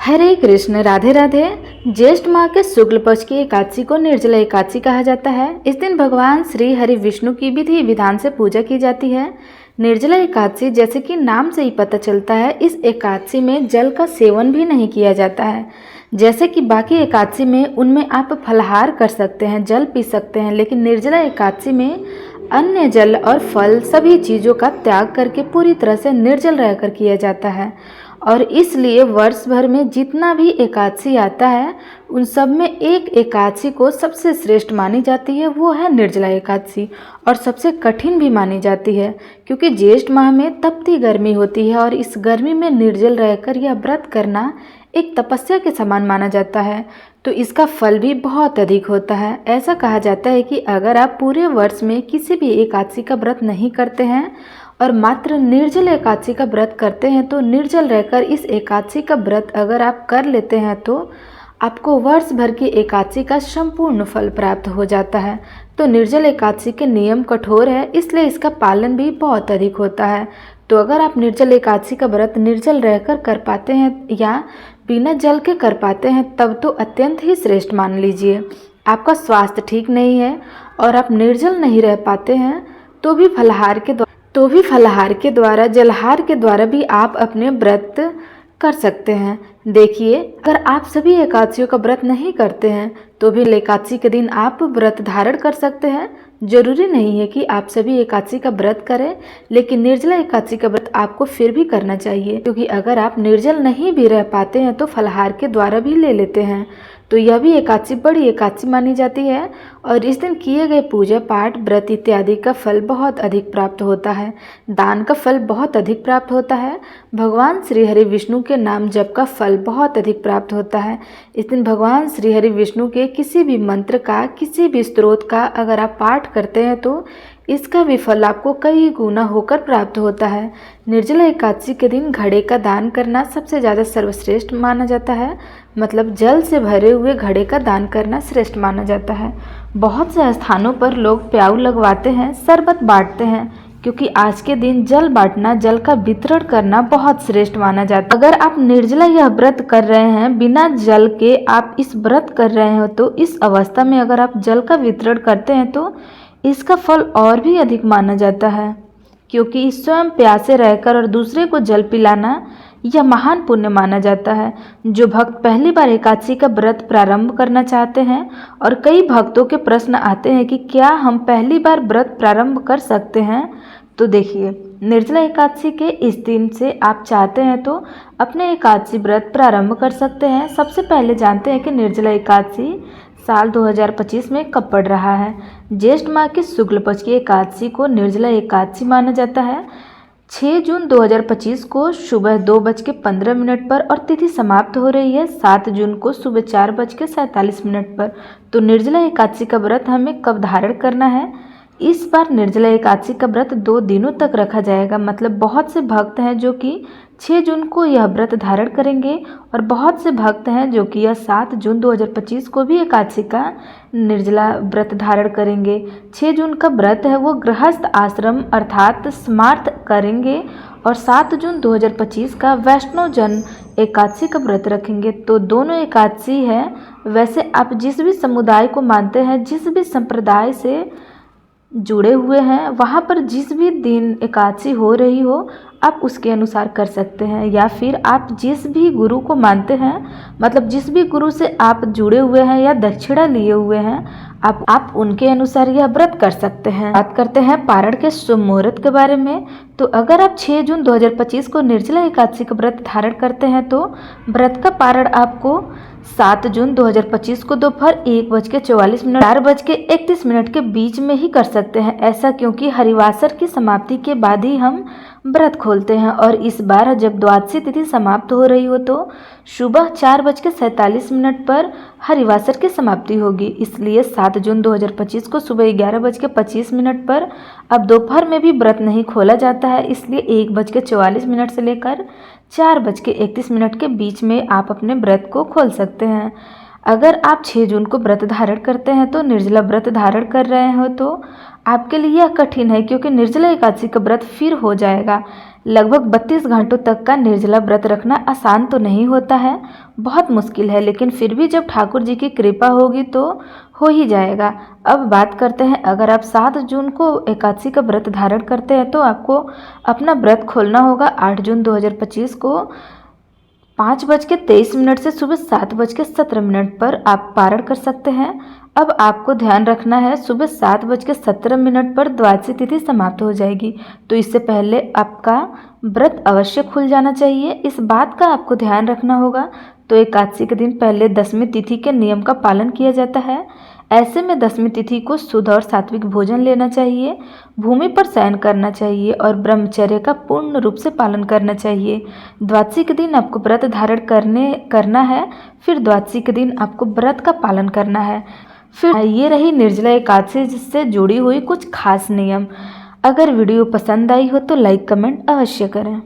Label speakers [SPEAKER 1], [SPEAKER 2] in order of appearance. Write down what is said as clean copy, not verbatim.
[SPEAKER 1] हरे कृष्ण, राधे राधे। ज्येष्ठ माह के शुक्ल पक्ष की एकादशी को निर्जला एकादशी कहा जाता है। इस दिन भगवान श्री हरि विष्णु की विधि विधान से पूजा की जाती है। निर्जला एकादशी, जैसे कि नाम से ही पता चलता है, इस एकादशी में जल का सेवन भी नहीं किया जाता है। जैसे कि बाकी एकादशी में उनमें आप फलाहार कर सकते हैं, जल पी सकते हैं, लेकिन निर्जला एकादशी में अन्य जल और फल सभी चीज़ों का त्याग करके पूरी तरह से निर्जल रहकर किया जाता है। और इसलिए वर्ष भर में जितना भी एकादशी आता है उन सब में एक एकादशी को सबसे श्रेष्ठ मानी जाती है, वो है निर्जला एकादशी, और सबसे कठिन भी मानी जाती है, क्योंकि ज्येष्ठ माह में तपती गर्मी होती है और इस गर्मी में निर्जल रहकर यह व्रत करना एक तपस्या के समान माना जाता है। तो इसका फल भी बहुत अधिक होता है। ऐसा कहा जाता है कि अगर आप पूरे वर्ष में किसी भी एकादशी का व्रत नहीं करते हैं और मात्र निर्जल एकादशी का व्रत करते हैं, तो निर्जल रहकर इस एकादशी का व्रत अगर आप कर लेते हैं तो आपको वर्ष भर की एकादशी का संपूर्ण फल प्राप्त हो जाता है। तो निर्जल एकादशी के नियम कठोर है, इसलिए इसका पालन भी बहुत अधिक होता है। तो अगर आप निर्जल एकादशी का व्रत निर्जल रहकर कर पाते हैं या बिना जल के कर पाते हैं, तब तो अत्यंत ही श्रेष्ठ मान लीजिए। आपका स्वास्थ्य ठीक नहीं है और आप निर्जल नहीं रह पाते हैं, तो भी फलाहार के द्वारा जलहार के द्वारा भी आप अपने व्रत कर सकते हैं। देखिए, अगर आप सभी एकादशियों का व्रत नहीं करते हैं तो भी एकादशी के दिन आप व्रत धारण कर सकते हैं। जरूरी नहीं है कि आप सभी एकादशी का व्रत करें, लेकिन निर्जला एकादशी का व्रत आपको फिर भी करना चाहिए, क्योंकि अगर आप निर्जल नहीं भी रह पाते हैं तो फलाहार के द्वारा भी ले लेते हैं, तो यह भी एकादशी बड़ी एकादशी मानी जाती है। और इस दिन किए गए पूजा पाठ, व्रत इत्यादि का फल बहुत अधिक प्राप्त होता है। दान का फल बहुत अधिक प्राप्त होता है। भगवान श्री हरि विष्णु के नाम जप का फल बहुत अधिक प्राप्त होता है। इस दिन भगवान श्री हरि विष्णु के किसी भी मंत्र का, किसी भी स्त्रोत का अगर आप पाठ करते हैं तो इसका भी फल आपको कई गुना होकर प्राप्त होता है। निर्जला एकादशी के दिन घड़े का दान करना सबसे ज़्यादा सर्वश्रेष्ठ माना जाता है। मतलब जल से भरे हुए घड़े का दान करना श्रेष्ठ माना जाता है। बहुत से स्थानों पर लोग प्याऊ लगवाते हैं, शरबत बांटते हैं, क्योंकि आज के दिन जल बांटना, जल का वितरण करना बहुत श्रेष्ठ माना जाता है। अगर आप निर्जला यह व्रत कर रहे हैं, बिना जल के आप इस व्रत कर रहे हो, तो इस अवस्था में अगर आप जल का वितरण करते हैं तो इसका फल और भी अधिक माना जाता है, क्योंकि स्वयं प्यासे रहकर और दूसरे को जल पिलाना यह महान पुण्य माना जाता है। जो भक्त पहली बार एकादशी का व्रत प्रारंभ करना चाहते हैं, और कई भक्तों के प्रश्न आते हैं कि क्या हम पहली बार व्रत प्रारंभ कर सकते हैं, तो देखिए, निर्जला एकादशी के इस दिन से आप चाहते हैं तो अपने एकादशी व्रत प्रारंभ कर सकते हैं। सबसे पहले जानते हैं कि निर्जला एकादशी साल 2025 में कब पड़ रहा है। ज्येष्ठ माह के शुक्ल पक्ष की एकादशी को निर्जला एकादशी माना जाता है। 6 जून 2025 को सुबह 2:15 पर और तिथि समाप्त हो रही है 7 जून को सुबह 4:47 पर। तो निर्जला एकादशी का व्रत हमें कब धारण करना है? इस बार निर्जला एकादशी का व्रत 2 दिनों तक रखा जाएगा। मतलब बहुत से भक्त हैं जो कि 6 जून को यह व्रत धारण करेंगे, और बहुत से भक्त हैं जो कि यह 7 जून 2025 को भी एकादशी का निर्जला व्रत धारण करेंगे। 6 जून का व्रत है वो गृहस्थ आश्रम अर्थात स्मार्त करेंगे, और 7 जून 2025 का वैष्णव जन एकादशी का व्रत रखेंगे। तो दोनों एकादशी है। वैसे आप जिस भी समुदाय को मानते हैं, जिस भी संप्रदाय से जुड़े हुए हैं, वहाँ पर जिस भी दिन एकादशी हो रही हो, आप उसके अनुसार कर सकते हैं। या फिर आप जिस भी गुरु को मानते हैं, मतलब जिस भी गुरु से आप जुड़े हुए हैं या दक्षिणा लिए हुए हैं, आप उनके अनुसार यह व्रत कर सकते हैं। बात करते हैं पारण के शुभ मुहूर्त के बारे में। तो अगर आप 6 जून 2025 को निर्जला एकादशी का व्रत धारण करते हैं तो व्रत का पारण आपको 7 जून 2025 को दोपहर 1:44 4:31 के बीच में ही कर सकते हैं। ऐसा क्योंकि हरिवासर की समाप्ति के बाद ही हम व्रत खोलते हैं, और इस बार जब द्वादशी तिथि समाप्त हो रही हो तो सुबह 4:47 पर हरिवासर की समाप्ति होगी। इसलिए 7 जून 2025 को सुबह 11:25 पर अब दोपहर में भी व्रत नहीं खोला जाता है। इसलिए 1:44 से लेकर 4:31 के बीच में आप अपने व्रत को खोल सकते हैं। अगर आप 6 जून को व्रत धारण करते हैं तो निर्जला व्रत धारण कर रहे हो तो आपके लिए यह कठिन है, क्योंकि निर्जला एकादशी का व्रत फिर हो जाएगा। लगभग 32 घंटों तक का निर्जला व्रत रखना आसान तो नहीं होता है, बहुत मुश्किल है, लेकिन फिर भी जब ठाकुर जी की कृपा होगी तो हो ही जाएगा। अब बात करते हैं, अगर आप 7 जून को एकादशी का व्रत धारण करते हैं तो आपको अपना व्रत खोलना होगा 8 जून 2025 को 5:23 से सुबह 7:17 पर आप पारण कर सकते हैं। अब आपको ध्यान रखना है, सुबह 7:17 पर द्वादशी तिथि समाप्त हो जाएगी, तो इससे पहले आपका व्रत अवश्य खुल जाना चाहिए। इस बात का आपको ध्यान रखना होगा। तो एकादशी के दिन पहले दशमी तिथि के नियम का पालन किया जाता है। ऐसे में दशमी तिथि को शुद्ध और सात्विक भोजन लेना चाहिए, भूमि पर शयन करना चाहिए और ब्रह्मचर्य का पूर्ण रूप से पालन करना चाहिए। द्वादशी के दिन आपको व्रत धारण करना है, फिर द्वादशी के दिन आपको व्रत का पालन करना है। फिर ये रही निर्जला एकादशी से जुड़ी हुई कुछ खास नियम। अगर वीडियो पसंद आई हो तो लाइक कमेंट अवश्य करें।